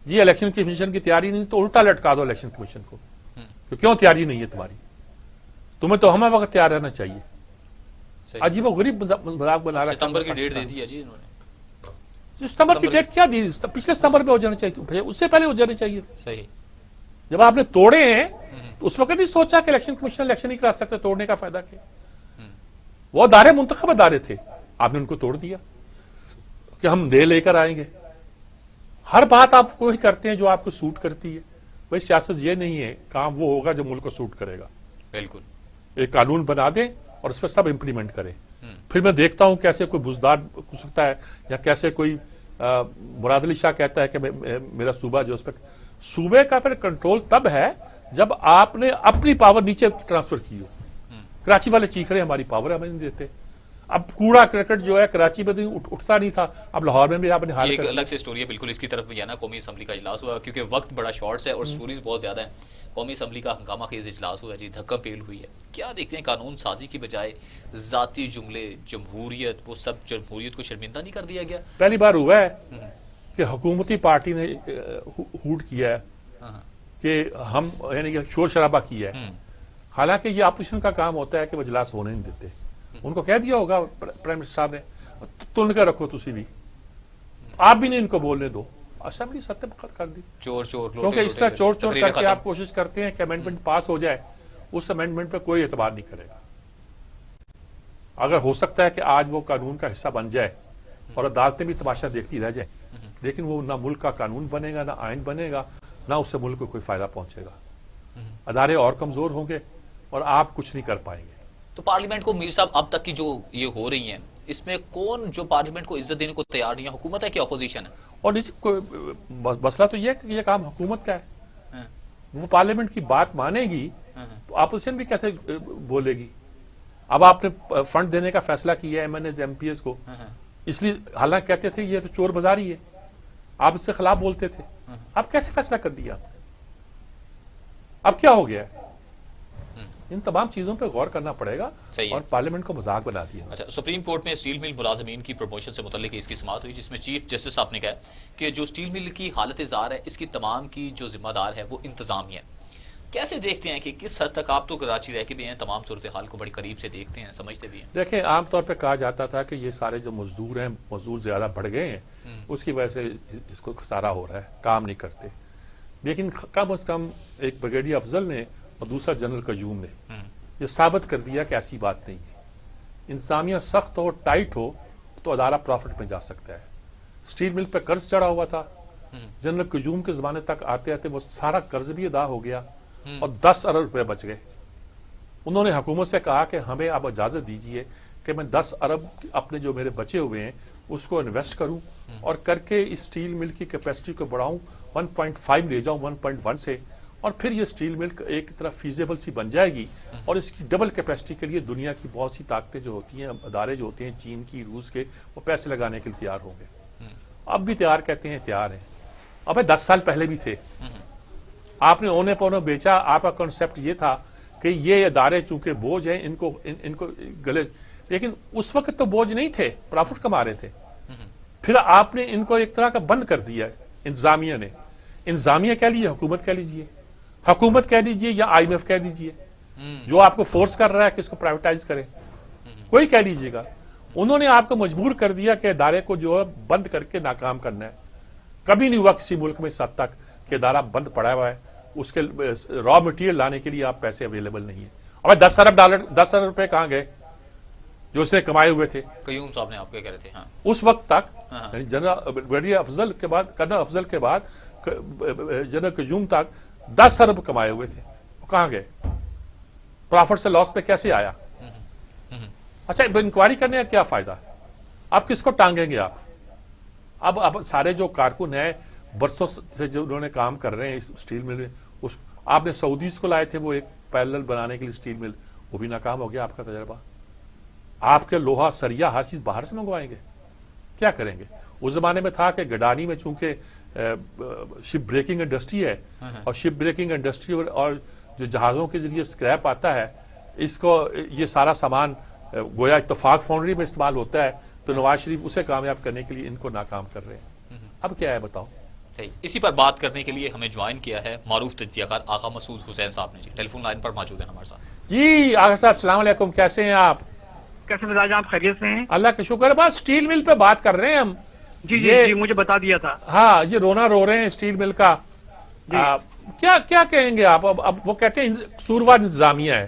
یہ الیکشن کمیشن کی تیاری نہیں تو الٹا لٹکا دو الیکشن کمیشن کو. کیوں تیاری نہیں ہے تمہاری؟ تمہیں تو ہمیں وقت تیار رہنا چاہیے. عجیب و غریب مذاق بنا رہا ہے. ستمبر کی ڈیٹ دے دی ہے جی انہوں نے. ستمبر کی ڈیٹ کیا دی؟ پچھلے ستمبر میں ہو جانا چاہیے, اس سے پہلے ہو جانا چاہیے. صحیح, جب آپ نے توڑے ہیں تو اس وقت نہیں سوچا کہ الیکشن کمیشن الیکشن نہیں کرا سکتے, توڑنے کا فائدہ کیا؟ وہ ادارے منتخب ادارے تھے, آپ نے ان کو توڑ دیا کہ ہم نئے لے کر آئیں گے. ہر بات آپ وہی کرتے ہیں جو آپ کو سوٹ کرتی ہے. بھائی سیاست یہ نہیں ہے, کام وہ ہوگا جو ملک کو سوٹ کرے گا. بالکل. ایک قانون بنا دیں اور اس پہ سب امپلیمنٹ کریں. پھر میں دیکھتا ہوں کیسے کوئی بزدار سکتا ہے, یا کیسے کوئی مراد علی شاہ کہتا ہے کہ میرا صوبہ جو اس پہ, صوبے کا پھر کنٹرول تب ہے جب آپ نے اپنی پاور نیچے ٹرانسفر کی ہو. کراچی والے چیخ رہے ہماری پاور ہمیں نہیں دیتے. اب کوڑا کرکٹ جو ہے کراچی میں اٹھتا نہیں تھا, اب لاہور میں بھی آپ نے حال ایک الگ سے سٹوری ہے. بالکل اس کی طرف بھی ہے نا, قومی اسمبلی کا اجلاس ہوا کیونکہ وقت بڑا شارٹس ہے اور سٹوریز بہت زیادہ ہیں. قومی اسمبلی کا ہنگامہ خیز اجلاس ہوا جی, دھکم پیل ہوئی ہے. کیا دیکھتے ہیں قانون سازی کی بجائے ذاتی جملے, جمہوریت, وہ سب جمہوریت کو شرمندہ نہیں کر دیا گیا؟ پہلی بار ہوا ہے کہ حکومتی پارٹی نے ہوٹ کیا ہے کہ ہم یعنی کہ شور شرابہ کیا ہے, حالانکہ یہ اپوزیشن کا کام ہوتا ہے کہ وہ اجلاس ہونے نہیں دیتے. ان کو کہہ دیا ہوگا پرائم منسٹر صاحب نے, تن کے رکھو تسی بھی, آپ بھی نہیں ان کو بولنے دو. اسمبلی سطح پر کر دی چور چور, کیونکہ اس طرح چور چور کر کے آپ کوشش کرتے ہیں کہ امینڈمنٹ پاس ہو جائے. اس امینڈمنٹ پہ کوئی اعتبار نہیں کرے گا. اگر ہو سکتا ہے کہ آج وہ قانون کا حصہ بن جائے اور عدالتیں بھی تماشا دیکھتی رہ جائیں, لیکن وہ نہ ملک کا قانون بنے گا, نہ آئین بنے گا, نہ اس سے ملک کو کوئی فائدہ پہنچے گا. ادارے اور کمزور ہوں گے اور آپ کچھ نہیں کر پائیں گے. تو پارلیمنٹ کو میر صاحب اب تک کی جو یہ ہو رہی ہیں, اس میں کون جو پارلیمنٹ کو عزت دینے کو تیار نہیں ہے, حکومت ہے کہ اپوزیشن ہے؟ اور مسئلہ تو یہ ہے کہ یہ کام حکومت کا ہے. وہ پارلیمنٹ کی بات مانے گی تو اپوزیشن بھی کیسے بولے گی؟ اب آپ نے فنڈ دینے کا فیصلہ کیا ہے M N As M P s کو, اس لیے حالانکہ کہتے تھے یہ تو چور بازاری ہے, آپ اس سے خلاف بولتے تھے. اب کیسے فیصلہ کر دیا آپ نے؟ اب کیا ہو گیا ہے؟ ان تمام چیزوں پہ غور کرنا پڑے گا اور پارلیمنٹ کو مذاق بنا دیا. اچھا, سپریم کورٹ میں اسٹیل مل ملازمین کی پروموشن سے متعلق اس کی سماعت ہوئی, جس میں چیف جسٹس صاحب نے کہا کہ جو اسٹیل مل کی حالت زار ہے اس کی تمام کی جو ذمہ دار ہے وہ انتظامیہ ہے. کیسے دیکھتے ہیں کہ کس حد تک, آپ تو کراچی رہ کے بھی ہیں, تمام صورتحال کو بڑی قریب سے دیکھتے ہیں, سمجھتے بھی ہیں. دیکھیں, عام طور پہ کہا جاتا تھا کہ یہ سارے جو مزدور ہیں, مزدور زیادہ بڑھ گئے ہیں, اس کی وجہ سے اس کو خسارہ ہو رہا ہے, کام نہیں کرتے. لیکن کم از کم ایک بریگیڈیئر افضل نے اور دوسرا جنرل قیوم نے یہ ثابت کر دیا کہ ایسی بات نہیں ہے. انتظامیہ سخت ہو, ٹائٹ ہو تو ادارہ پروفٹ میں جا سکتا ہے. اسٹیل مل پہ قرض چڑھا ہوا تھا, جنرل قیوم کے زمانے تک آتے آتے وہ سارا قرض بھی ادا ہو گیا اور 10 ارب روپے بچ گئے. انہوں نے حکومت سے کہا کہ ہمیں اب اجازت دیجیے کہ میں 10 ارب اپنے جو میرے بچے ہوئے ہیں اس کو انویسٹ کروں اور کر کے اس اسٹیل مل کی کیپیسٹی کو بڑھاؤں, 1.5 لے جاؤں 1.1 سے, اور پھر یہ اسٹیل مل ایک طرح فیزیبل سی بن جائے گی اور اس کی ڈبل کیپیسٹی کے لیے دنیا کی بہت سی طاقتیں جو ہوتی ہیں, ادارے جو ہوتے ہیں, چین کی, روس کے, وہ پیسے لگانے کے لیے تیار ہوں گے. اب بھی تیار کہتے ہیں, تیار ہیں. ابے 10 سال پہلے بھی تھے. آپ نے اونے پونے بیچا. آپ کا کنسپٹ یہ تھا کہ یہ ادارے چونکہ بوجھ ہیں, ان کو گلے, لیکن اس وقت تو بوجھ نہیں تھے, پرافٹ کما رہے تھے. پھر آپ نے ان کو ایک طرح کا بند کر دیا انتظامیہ نے. انتظامیہ کہہ لیجیے, حکومت کہہ لیجیے, حکومت کہہ دیجیے یا آئی ایم ایف کہہ دیجیے, جو آپ کو فورس کر رہا ہے کہ اس کو پرائیویٹائز کرے, کوئی کہہ لیجیے گا. انہوں نے آپ کو مجبور کر دیا کہ ادارے کو جو ہے بند کر کے ناکام کرنا ہے. کبھی نہیں ہوا کسی ملک میں اس حد تک کہ ادارہ بند پڑا ہوا ہے, اس کے را مٹیریل لانے کے لیے آپ پیسے اویلیبل نہیں ہیں. اب 10 ارب روپے کہاں گئے جو اس نے کمائے ہوئے تھے؟ قیوم صاحب نے آپ کو کہہ رہے تھے. ہاں, اس وقت تک جنرل بریگیڈیئر افضل کے بعد, کرنل افضل کے بعد جنرل قیوم تک 10 ارب کمائے ہوئے تھے, وہ کہاں گئے؟ پرافٹ سے لاس پہ کیسے آیا؟ اچھا, انکوائری کرنے کا کیا فائدہ؟ آپ کس کو ٹانگیں گے؟ آپ اب سارے جو کارکن ہیں برسوں سے جو انہوں نے کام کر رہے ہیں اس اسٹیل مل میں, آپ نے سعودیز کو لائے تھے وہ ایک پیرلل بنانے کے لیے اسٹیل مل, وہ بھی ناکام ہو گیا. آپ کا تجربہ, آپ کے لوہا سریا ہر چیز باہر سے منگوائیں گے, کیا کریں گے؟ اس زمانے میں تھا کہ گڈانی میں چونکہ شپ بریکنگ انڈسٹری ہے, اور شپ بریکنگ انڈسٹری اور جو جہازوں کے ذریعے اسکریپ آتا ہے, اس کو یہ سارا سامان گویا اتفاق فاؤنڈری میں استعمال ہوتا ہے, تو نواز شریف اسے کامیاب کرنے کے لیے ان کو ناکام کر رہے ہیں. اب کیا ہے بتاؤ؟ اسی پر بات کرنے کے لیے ہمیں جوائن کیا ہے معروف تجزیہ کار آغا مسعود حسین صاحب نے. جی, ٹیلی فون لائن پر موجود ہیں ہمارے ساتھ. جی آغا صاحب السلام علیکم, کیسے ہیں آپ؟ کیسے مزاج آپ؟ خیریت سے ہیں؟ اللہ کا شکر ہے. بس اسٹیل مل پہ بات کر رہے ہیں ہم. جی جی مجھے بتا دیا تھا. ہاں, یہ رونا رو رہے ہیں اسٹیل مل کا. کیا کہیں گے آپ؟ اب وہ کہتے ہیں قصوروار انتظامیہ ہے.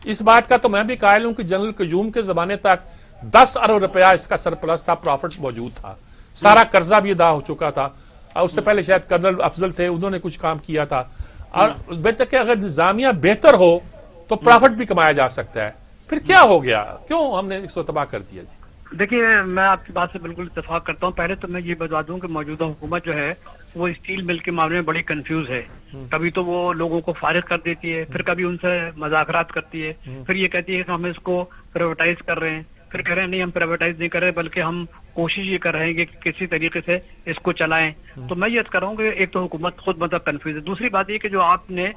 اس بات کا تو میں بھی قائل ہوں کہ جنرل قیوم کے زمانے تک 10 ارب روپیہ اس کا سرپلس تھا، پروفٹ موجود تھا، سارا قرضہ بھی ادا ہو چکا تھا، اور اس سے پہلے شاید کرنل افضل تھے، انہوں نے کچھ کام کیا تھا، اور بہتر کہ اگر نظامیہ بہتر ہو تو پروفٹ بھی کمایا جا سکتا ہے. پھر کیا ہو گیا، کیوں ہم نے اس کو تباہ کر دیا؟ جی دیکھیے، میں آپ کی بات سے بالکل اتفاق کرتا ہوں. پہلے تو میں یہ بتا دوں کہ موجودہ حکومت جو ہے وہ اسٹیل مل کے معاملے میں بڑی کنفیوز ہے. کبھی تو وہ لوگوں کو فارغ کر دیتی ہے، پھر کبھی ان سے مذاکرات کرتی ہے، پھر یہ کہتی ہے کہ ہم اس کو پرائیویٹائز کر رہے ہیں، پھر کہہ رہے ہیں نہیں ہم پرائیویٹائز نہیں کر رہے بلکہ ہم کوشش یہ کر رہے ہیں کہ کسی طریقے سے اس کو چلائیں. تو میں یہ کر رہا ہوں کہ ایک تو حکومت خود مطلب کنفیوز ہے. دوسری بات یہ کہ جو آپ نے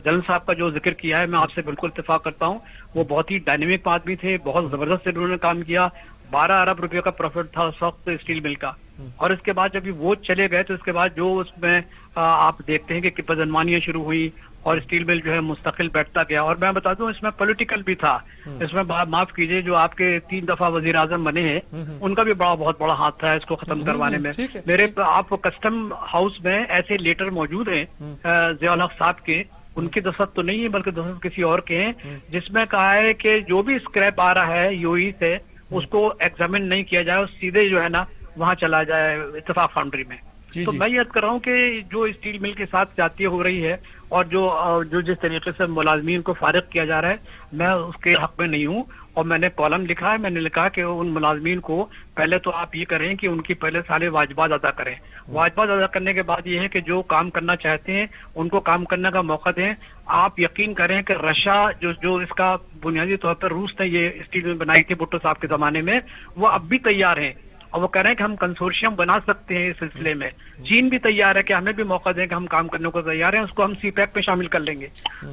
جنرل صاحب کا جو ذکر کیا ہے، میں آپ سے بالکل اتفاق کرتا ہوں. وہ بہت ہی ڈائنامک آدمی تھے، بہت زبردست انہوں نے کام کیا. 12 ارب روپے کا پروفٹ تھا اس وقت اسٹیل مل کا، اور اس کے بعد جب وہ چلے گئے تو اس کے بعد جو اس میں آپ دیکھتے ہیں کہ بدعنوانیاں شروع ہوئی اور اسٹیل مل جو ہے مستقل بیٹھتا گیا. اور میں بتا دوں اس میں پولیٹیکل بھی تھا، اس میں معاف کیجئے جو آپ کے 3 دفعہ وزیر اعظم بنے ہیں ان کا بھی بہت بڑا ہاتھ تھا اس کو ختم کروانے میں. میرے آپ کسٹم ہاؤس میں ایسے لیٹر موجود ہیں ضیاء الحق صاحب کے، ان کی دستخط تو نہیں ہے بلکہ دستخط کسی اور کے ہیں، جس میں کہا ہے کہ جو بھی اسکریپ آ رہا ہے یو ای سے اس کو ایگزامن نہیں کیا جائے اور سیدھے جو ہے نا وہاں چلا جائے اتفاق فاؤنڈری میں. تو میں یہ کر رہا ہوں کہ جو اسٹیل مل کے ساتھ جاتی ہو رہی ہے اور جو جس طریقے سے ملازمین کو فارغ کیا جا رہا ہے، میں اس کے حق میں نہیں ہوں. اور میں نے کالم لکھا ہے، میں نے لکھا کہ ان ملازمین کو پہلے تو آپ یہ کریں کہ ان کی پہلے سارے واجبات ادا کریں. واجبات ادا کرنے کے بعد یہ ہے کہ جو کام کرنا چاہتے ہیں ان کو کام کرنے کا موقع دیں. آپ یقین کریں کہ رشا جو اس کا بنیادی طور پر روس نے یہ اسٹیل میں بنائی تھی بھٹو صاحب کے زمانے میں، وہ اب بھی تیار ہیں اور وہ کہہ رہے ہیں کہ ہم کنسورشیم بنا سکتے ہیں اس سلسلے میں. چین بھی تیار ہے کہ ہمیں بھی موقع دیں کہ ہم کام کرنے کو تیار ہیں، اس کو ہم سی پیک میں شامل کر لیں گے.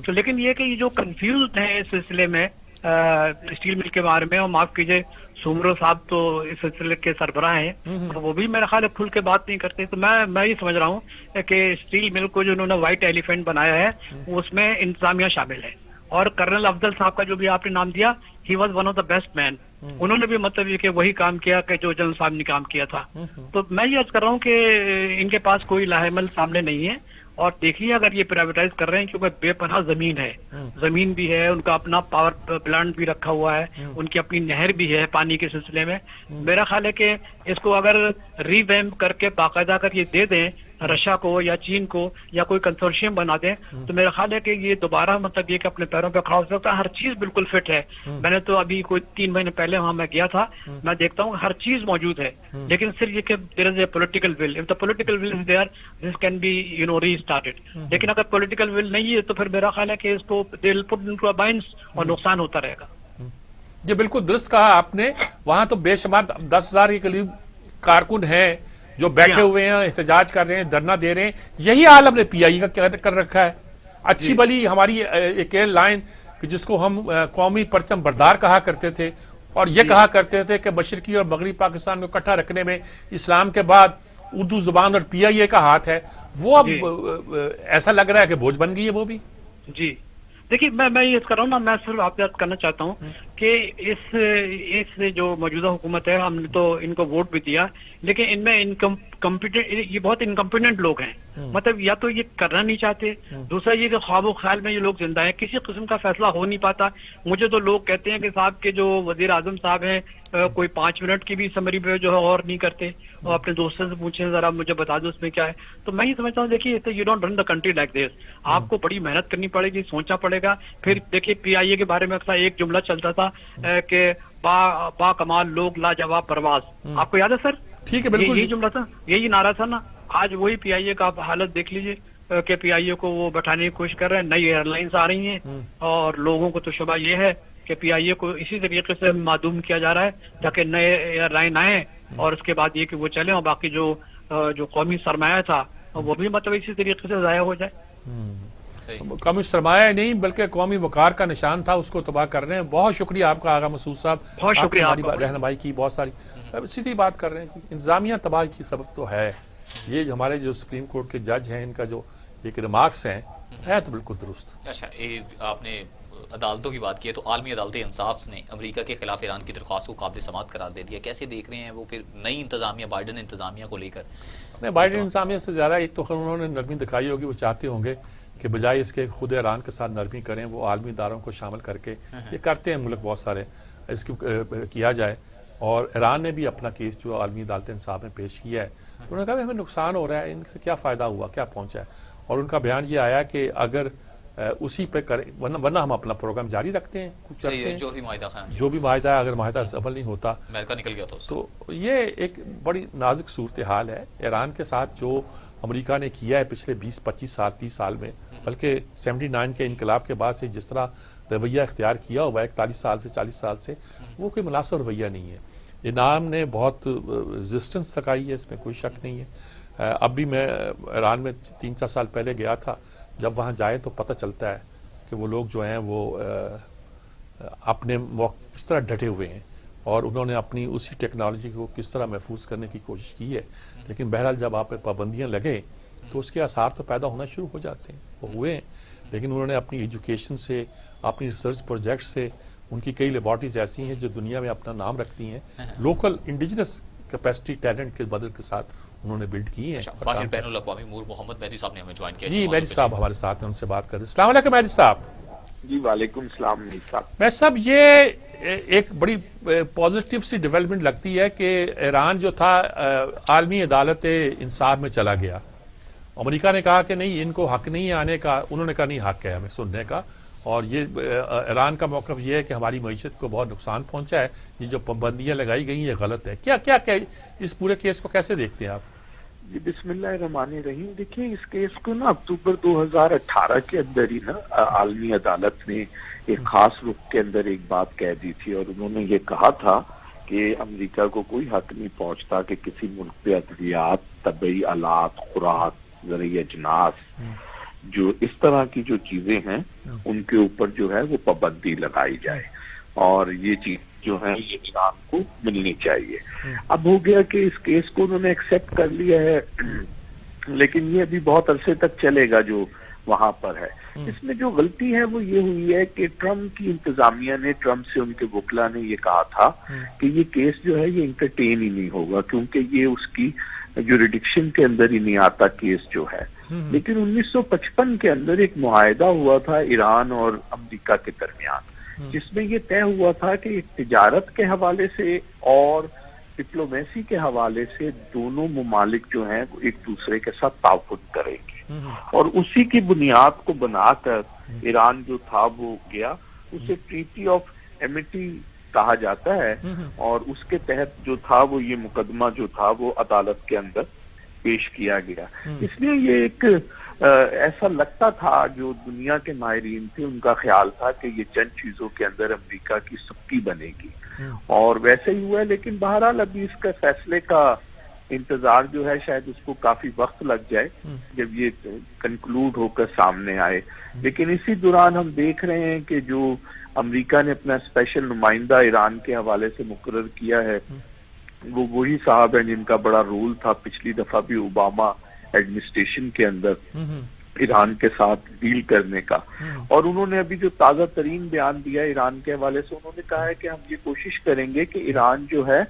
تو لیکن یہ کہ یہ جو کنفیوزڈ ہیں اس سلسلے میں اسٹیل مل کے بارے میں، اور معاف کیجئے سومرو صاحب تو اس سلسلے کے سربراہ ہیں، وہ بھی میرا خیال ہے کھل کے بات نہیں کرتے. تو میں یہ سمجھ رہا ہوں کہ اسٹیل مل کو جو انہوں نے وائٹ ایلیفینٹ بنایا ہے اس میں انتظامیہ شامل ہے. اور کرنل افضل صاحب کا جو بھی آپ نے نام دیا، he was one of the best man. انہوں نے بھی مطلب یہ کہ وہی کام کیا کہ جو جنرل صاحب نے کام کیا تھا. تو میں یہ عرض کر رہا ہوں کہ ان کے پاس کوئی لاہ عمل سامنے نہیں ہے. اور دیکھیے اگر یہ پرائیویٹائز کر رہے ہیں کیونکہ بے پناہ زمین ہے، زمین بھی ہے، ان کا اپنا پاور پلانٹ بھی رکھا ہوا ہے، ان کی اپنی نہر بھی ہے پانی کے سلسلے میں. میرا خیال ہے کہ اس کو اگر ری ویمپ کر کے باقاعدہ اگر یہ دے دیں رشیا کو یا چین کو یا کوئی کنسورشیم بنا دیں تو میرا خیال ہے کہ یہ دوبارہ مطلب یہ کہ اپنے پیروں پہ کھڑا ہو سکتا ہے. ہر چیز بالکل فٹ ہے. میں نے تو ابھی کوئی 3 مہینے پہلے وہاں میں گیا تھا، میں دیکھتا ہوں ہر چیز موجود ہے، لیکن صرف یہ کہ there is a political will. If the political will is there this can be restarted. لیکن اگر پولیٹیکل ول نہیں ہے تو پھر میرا خیال ہے کہ اس کو دے ول پٹ انٹو بائنڈس اور نقصان ہوتا رہے گا. یہ بالکل درست کہا آپ نے. وہاں تو بے شمار 10,000 کے قریب کارکن ہیں جو بیٹھے ہوئے ہیں، احتجاج کر رہے ہیں، دھرنا دے رہے ہیں. یہی حال ہم نے پی آئی کا کر رکھا ہے. اچھی بلی ہماری ایک ایئر لائن جس کو ہم قومی پرچم بردار کہا کرتے تھے اور یہ کہا کرتے تھے کہ مشرقی اور مغربی پاکستان کو اکٹھا رکھنے میں اسلام کے بعد اردو زبان اور پی آئی اے کا ہاتھ ہے، وہ اب ایسا لگ رہا ہے کہ بوجھ بن گئی ہے وہ بھی. جی دیکھیے، میں یہ کر رہا ہوں نا، میں صرف آپ سے کرنا چاہتا ہوں کہ اس جو موجودہ حکومت ہے ہم نے تو ان کو ووٹ بھی دیا، لیکن ان میں یہ بہت انکمپیٹنٹ لوگ ہیں. مطلب یا تو یہ کرنا نہیں چاہتے، دوسرا یہ کہ خواب و خیال میں یہ لوگ زندہ ہیں، کسی قسم کا فیصلہ ہو نہیں پاتا. مجھے تو لوگ کہتے ہیں کہ صاحب کے جو وزیر اعظم صاحب ہیں کوئی 5 منٹ کی بھی سمری پہ جو ہے اور نہیں کرتے، اور اپنے دوستوں سے پوچھیں ذرا مجھے بتا دو اس میں کیا ہے. تو میں یہ سمجھتا ہوں دیکھیے you don't run the country like this. آپ کو بڑی محنت کرنی پڑے گی، سوچنا پڑے گا. پھر دیکھیے پی آئی اے کے بارے میں اکثر ایک جملہ چلتا تھا کہ با کمال لوگ لاجواب پرواز. آپ کو یاد ہے سر؟ ٹھیک ہے، بالکل یہی جملہ تھا، یہی نعرہ تھا نا. آج وہی پی آئی اے کا آپ حالت دیکھ لیجیے کہ پی آئی اے کو وہ بٹھانے کی کوشش کر رہے ہیں. نئی ایئر لائنس آ رہی ہیں اور لوگوں کو تو شبہ یہ ہے کہ پی آئی اے کو اسی طریقے سے معدوم کیا جا رہا ہے تاکہ نئے ایئر لائن آئیں اور اس کے بعد یہ کہ وہ چلیں اور باقی جو قومی سرمایہ تھا وہ بھی مطلب اسی طریقے سے ضائع ہو جائے. قومی سرمایہ نہیں بلکہ قومی وقار کا نشان تھا، اس کو تباہ کر رہے ہیں. بہت شکریہ آپ کا آغا مسعود صاحب، بہت شکریہ ہماری رہنمائی کی. بہت ساری سیدھی بات کر رہے ہیں کہ انتظامیہ تباہی کی سبب تو ہے. یہ ہمارے جو سپریم کورٹ کے جج ہیں ان کا جو ایک ریمارکس ہیں ہے تو بالکل درست. اچھا، آپ نے عدالتوں کی بات کی ہے تو عالمی عدالت انصاف نے امریکہ کے خلاف ایران کی درخواست کو قابل سماعت قرار دے دیا. کیسے دیکھ رہے ہیں وہ پھر نئی انتظامیہ بائیڈن انتظامیہ کو لے کر؟ بائیڈن انتظامیہ سے زیادہ ایک تو انہوں نے نرمی دکھائی ہوگی، وہ چاہتے ہوں گے کہ بجائے اس کے خود ایران کے ساتھ نرمی کریں وہ عالمی اداروں کو شامل کر کے یہ کرتے ہیں ملک بہت سارے اس کی کیا جائے. اور ایران نے بھی اپنا کیس جو عالمی عدالت انصاف میں پیش کیا ہے انہوں نے کہا کہ ہمیں نقصان ہو رہا ہے, ان سے کیا فائدہ ہوا, کیا پہنچا ہے. اور ان کا بیان یہ آیا کہ اگر اسی پہ کریں ورنہ ہم اپنا پروگرام جاری رکھتے ہیں, کچھ کرتے ہیں, جو بھی معاہدہ ہے اگر معاہدہ عمل نہیں ہوتا امریکہ نکل گیا تو یہ ایک بڑی نازک صورتحال ہے. ایران کے ساتھ جو امریکہ نے کیا ہے پچھلے 20-25 سال 30 سال میں, بلکہ 79 کے انقلاب کے بعد سے جس طرح رویہ اختیار کیا ہوا ہے 41 سال سے 40 سال سے, وہ کوئی مناسب رویہ نہیں ہے. ایران نے بہت ریزسٹنس دکھائی ہے, اس میں کوئی شک نہیں ہے. اب بھی میں ایران میں 3-4 سال پہلے گیا تھا, جب وہاں جائے تو پتہ چلتا ہے کہ وہ لوگ جو ہیں وہ اپنے موقع کس طرح ڈٹے ہوئے ہیں اور انہوں نے اپنی اسی ٹیکنالوجی کو کس طرح محفوظ کرنے کی کوشش کی ہے. لیکن بہرحال جب آپ پہ پابندیاں لگیں تو اس کے آثار تو پیدا ہونا شروع ہو جاتے ہیں, وہ ہوئے ہیں. لیکن انہوں نے اپنی ایجوکیشن سے, اپنی ریسرچ پروجیکٹ سے, ان کی کئی لیبارٹریز ایسی ہیں جو دنیا میں اپنا نام رکھتی ہیں, لوکل انڈیجنس کیپیسٹی ٹیلنٹ کے بدل کے ساتھ انہوں نے بلڈ کی ہیں. باہر بین الاقوامی امور محمد مہدی صاحب نے ہمیں جوائن کیا. جی مہدی صاحب ہمارے ساتھ ہیں, ان سے بات کریں. السلام علیکم مہدی صاحب. جی وعلیکم السلام مہدی صاحب. میں صاحب یہ ایک بڑی پازیٹیو سی ڈیولپمنٹ لگتی ہے کہ ایران جو تھا عالمی عدالت انصاف میں چلا گیا. امریکہ نے کہا کہ نہیں ان کو حق نہیں ہے آنے کا, انہوں نے کہا نہیں حق ہے ہمیں سننے کا. اور یہ ایران کا موقف یہ ہے کہ ہماری معیشت کو بہت نقصان پہنچا ہے, یہ جو پابندیاں لگائی گئی یہ غلط ہے. کیا اس پورے کیس کو کیسے دیکھتے ہیں آپ؟ جی بسم اللہ الرحمن الرحیم. دیکھیے اس کیس کو نا اکتوبر 2018 کے اندر ہی نا عالمی عدالت نے ایک خاص رخ کے اندر ایک بات کہہ دی تھی, اور انہوں نے یہ کہا تھا کہ امریکہ کو کوئی حق نہیں پہنچتا کہ کسی ملک پہ ادویات, طبی آلات, خوراک, زرعی اجناس, جو اس طرح کی جو چیزیں ہیں ان کے اوپر جو ہے وہ پابندی لگائی جائے, اور یہ چیز جو ہے یہ ایران کو ملنی چاہیے. اب ہو گیا کہ اس کیس کو انہوں نے ایکسیپٹ کر لیا ہے, لیکن یہ ابھی بہت عرصے تک چلے گا جو وہاں پر ہے. اس میں جو غلطی ہے وہ یہ ہوئی ہے کہ ٹرمپ کی انتظامیہ نے, ٹرمپ سے ان کے وکلا نے یہ کہا تھا کہ یہ کیس جو ہے یہ انٹرٹین ہی نہیں ہوگا کیونکہ یہ اس کی جوریڈکشن کے اندر ہی نہیں آتا کیس جو ہے. لیکن 1955 کے اندر ایک معاہدہ ہوا تھا ایران اور امریکہ کے درمیان, جس میں یہ طے ہوا تھا کہ تجارت کے حوالے سے اور ڈپلومیسی کے حوالے سے دونوں ممالک جو ہیں وہ ایک دوسرے کے ساتھ تعاون کریں گے. اور اسی کی بنیاد کو بنا کر ایران جو تھا وہ گیا, اسے ٹریٹی آف ایمٹی کہا جاتا ہے, اور اس کے تحت جو تھا وہ یہ مقدمہ جو تھا وہ عدالت کے اندر پیش کیا گیا. اس لیے یہ ایک ایسا لگتا تھا, جو دنیا کے ماہرین تھے ان کا خیال تھا کہ یہ چند چیزوں کے اندر امریکہ کی سبکی بنے گی, اور ویسے ہی ہوا ہے. لیکن بہرحال ابھی اس کا فیصلے کا انتظار جو ہے شاید اس کو کافی وقت لگ جائے جب یہ کنکلوڈ ہو کر سامنے آئے. لیکن اسی دوران ہم دیکھ رہے ہیں کہ جو امریکہ نے اپنا اسپیشل نمائندہ ایران کے حوالے سے مقرر کیا ہے وہ وہی صاحب ہیں جن کا بڑا رول تھا پچھلی دفعہ بھی اوباما ایڈمنسٹریشن کے اندر ایران کے ساتھ ڈیل کرنے کا. اور انہوں نے ابھی جو تازہ ترین بیان دیا ایران کے حوالے سے, انہوں نے کہا ہے کہ ہم یہ کوشش کریں گے کہ ایران جو ہے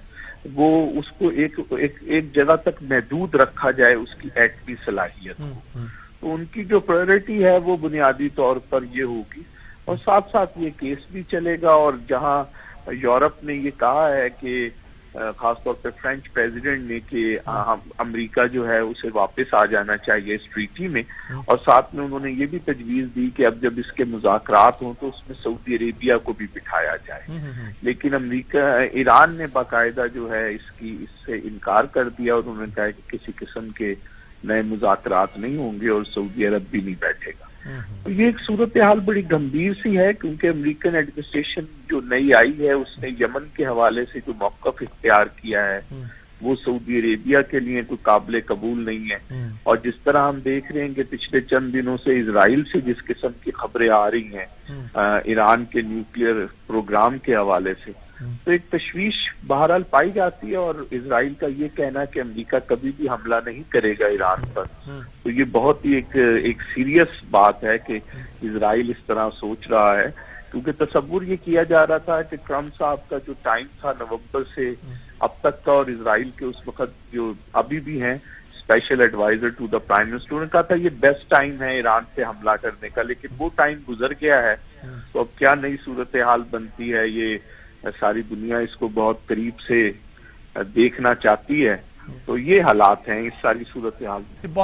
وہ اس کو ایک جگہ تک محدود رکھا جائے اس کی ایٹمی صلاحیت کو. تو ان کی جو پرائرٹی ہے وہ بنیادی طور پر یہ ہوگی, اور ساتھ ساتھ یہ کیس بھی چلے گا. اور جہاں یورپ نے یہ کہا ہے کہ خاص طور پہ فرینچ پریزیڈنٹ نے کہ امریکہ جو ہے اسے واپس آ جانا چاہیے اس ٹریٹی میں, اور ساتھ میں انہوں نے یہ بھی تجویز دی کہ اب جب اس کے مذاکرات ہوں تو اس میں سعودی عربیہ کو بھی بٹھایا جائے. لیکن ایران نے باقاعدہ جو ہے اس سے انکار کر دیا, اور انہوں نے کہا کہ کسی قسم کے نئے مذاکرات نہیں ہوں گے اور سعودی عرب بھی نہیں بیٹھے گا. تو یہ ایک صورتحال بڑی گمبھیر سی ہے, کیونکہ امریکن ایڈمنسٹریشن جو نئی آئی ہے اس نے یمن کے حوالے سے جو موقف اختیار کیا ہے وہ سعودی عربیہ کے لیے کوئی قابل قبول نہیں ہے. اور جس طرح ہم دیکھ رہے ہیں کہ پچھلے چند دنوں سے اسرائیل سے جس قسم کی خبریں آ رہی ہیں ایران کے نیوکلیئر پروگرام کے حوالے سے, تو ایک تشویش بہرحال پائی جاتی ہے. اور اسرائیل کا یہ کہنا کہ امریکہ کبھی بھی حملہ نہیں کرے گا ایران پر, تو یہ بہت ہی ایک سیریس بات ہے کہ اسرائیل اس طرح سوچ رہا ہے. کیونکہ تصور یہ کیا جا رہا تھا کہ ٹرمپ صاحب کا جو ٹائم تھا نومبر سے اب تک کا, اور اسرائیل کے اس وقت جو ابھی بھی ہیں special adviser to the prime minister, انہوں نے کہا تھا یہ بیسٹ ٹائم ہے ایران پہ حملہ کرنے کا، لیکن وہ ٹائم گزر گیا ہے. تو اب کیا نئی صورتحال بنتی ہے، یہ ساری دنیا اس کو بہت قریب سے دیکھنا چاہتی ہے. تو یہ حالات ہیں اس ساری صورتحال میں.